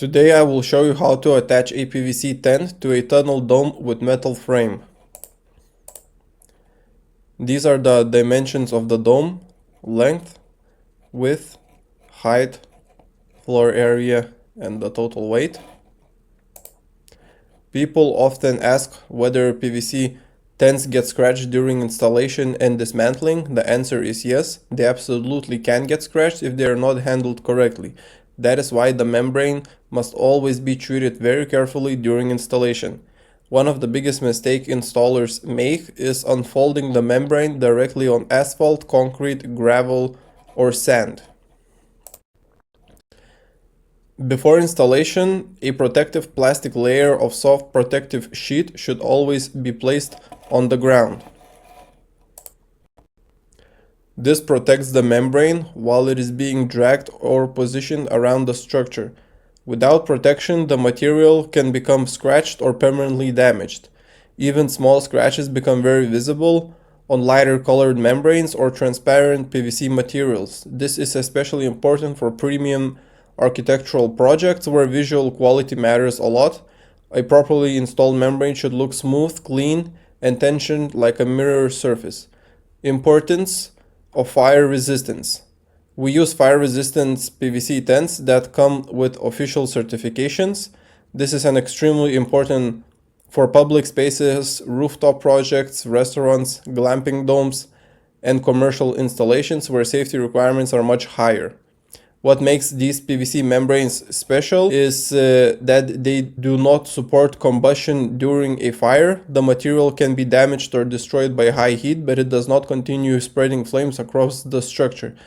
Today I will show you how to attach a PVC tent to a tunnel dome with metal frame. These are the dimensions of the dome: length, width, height, floor area, and the total weight. People often ask whether PVC tents get scratched during installation and dismantling. The answer is yes, they absolutely can get scratched if they are not handled correctly. That is why the membrane must always be treated very carefully during installation. One of the biggest mistakes installers make is unfolding the membrane directly on asphalt, concrete, gravel, or sand. Before installation, a protective plastic layer of soft protective sheet should always be placed on the ground. This protects the membrane while it is being dragged or positioned around the structure. Without protection, the material can become scratched or permanently damaged. Even small scratches become very visible on lighter colored membranes or transparent PVC materials. This is especially important for premium architectural projects where visual quality matters a lot. A properly installed membrane should look smooth, clean, and tensioned like a mirror surface. Importance of fire resistance. We use fire resistance PVC tents that come with official certifications. This is an extremely important for public spaces, rooftop projects, restaurants, glamping domes, and commercial installations where safety requirements are much higher. What makes these PVC membranes special is that they do not support combustion during a fire. The material can be damaged or destroyed by high heat, but it does not continue spreading flames across the structure.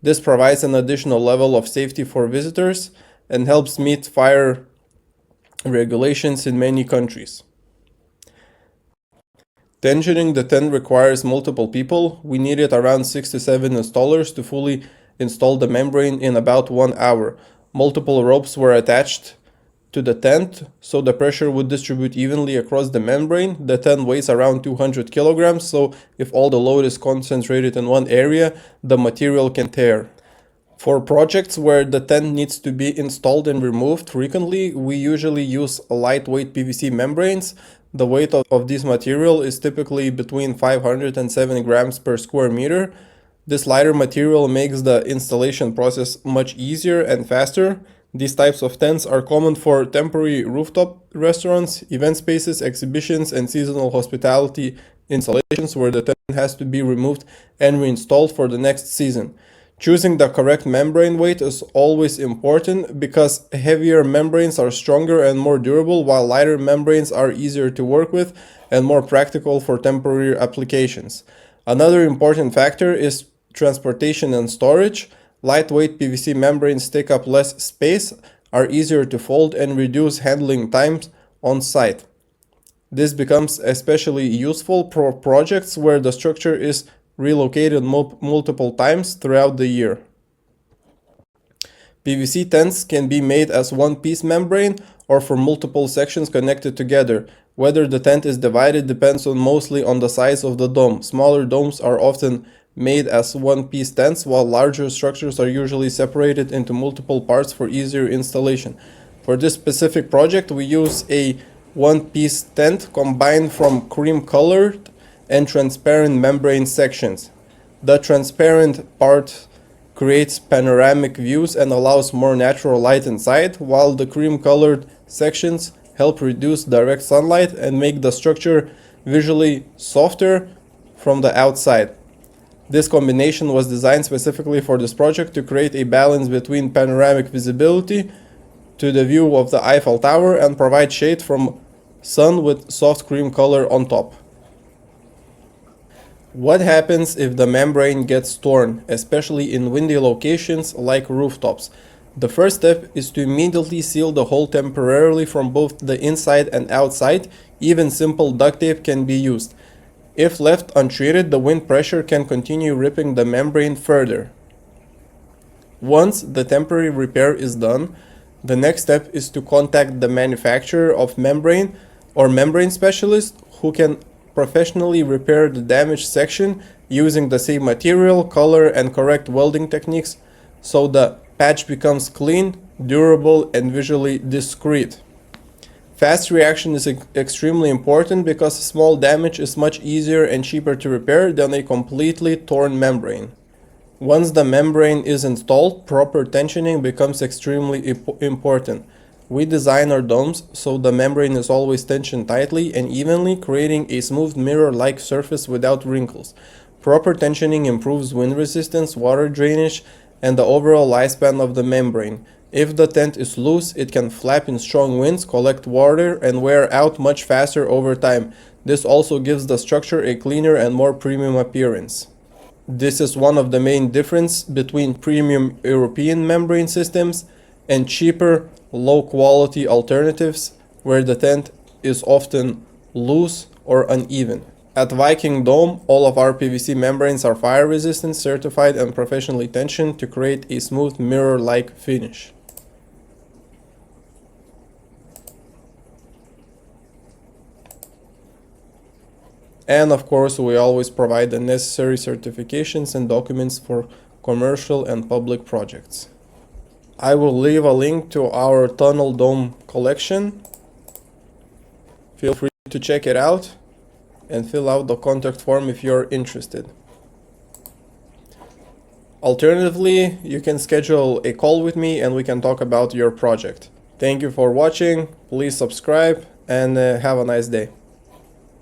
This provides an additional level of safety for visitors and helps meet fire regulations in many countries. Tensioning the tent requires multiple people. We needed around 6 to 7 installers to fully install the membrane in about 1 hour. Multiple ropes were attached to the tent so the pressure would distribute evenly across the membrane. The tent weighs around 200 kilograms, so if all the load is concentrated in one area, the material can tear. For projects where the tent needs to be installed and removed frequently, we usually use lightweight PVC membranes. The weight of this material is typically between 500 and 7 grams per square meter. This lighter material makes the installation process much easier and faster. These types of tents are common for temporary rooftop restaurants, event spaces, exhibitions, and seasonal hospitality installations where the tent has to be removed and reinstalled for the next season. Choosing the correct membrane weight is always important because heavier membranes are stronger and more durable, while lighter membranes are easier to work with and more practical for temporary applications. Another important factor is transportation and storage. Lightweight PVC membranes take up less space, are easier to fold, and reduce handling times on site. This becomes especially useful for projects where the structure is relocated multiple times throughout the year. PVC tents can be made as one-piece membrane or for multiple sections connected together. Whether the tent is divided depends mostly on the size of the dome. Smaller domes are often made as one-piece tents, while larger structures are usually separated into multiple parts for easier installation. For this specific project, we use a one-piece tent combined from cream-colored and transparent membrane sections. The transparent part creates panoramic views and allows more natural light inside, while the cream-colored sections help reduce direct sunlight and make the structure visually softer from the outside. This combination was designed specifically for this project to create a balance between panoramic visibility to the view of the Eiffel Tower and provide shade from sun with soft cream color on top. What happens if the membrane gets torn, especially in windy locations like rooftops? The first step is to immediately seal the hole temporarily from both the inside and outside. Even simple duct tape can be used. If left untreated, the wind pressure can continue ripping the membrane further. Once the temporary repair is done, the next step is to contact the manufacturer of membrane or membrane specialist who can professionally repair the damaged section using the same material, color, and correct welding techniques so the patch becomes clean durable, and visually discreet. Fast reaction is extremely important because small damage is much easier and cheaper to repair than a completely torn membrane. Once the membrane is installed, proper tensioning becomes extremely important. We design our domes so the membrane is always tensioned tightly and evenly, creating a smooth mirror-like surface without wrinkles. Proper tensioning improves wind resistance, water drainage, and the overall lifespan of the membrane. If the tent is loose, it can flap in strong winds, collect water, and wear out much faster over time. This also gives the structure a cleaner and more premium appearance. This is one of the main differences between premium European membrane systems and cheaper, low-quality alternatives where the tent is often loose or uneven. At VikingDome, all of our PVC membranes are fire resistant, certified, and professionally tensioned to create a smooth mirror-like finish. And of course, we always provide the necessary certifications and documents for commercial and public projects. I will leave a link to our tunnel dome collection. Feel free to check it out and fill out the contact form if you're interested. Alternatively, you can schedule a call with me and we can talk about your project. Thank you for watching. Please subscribe and have a nice day.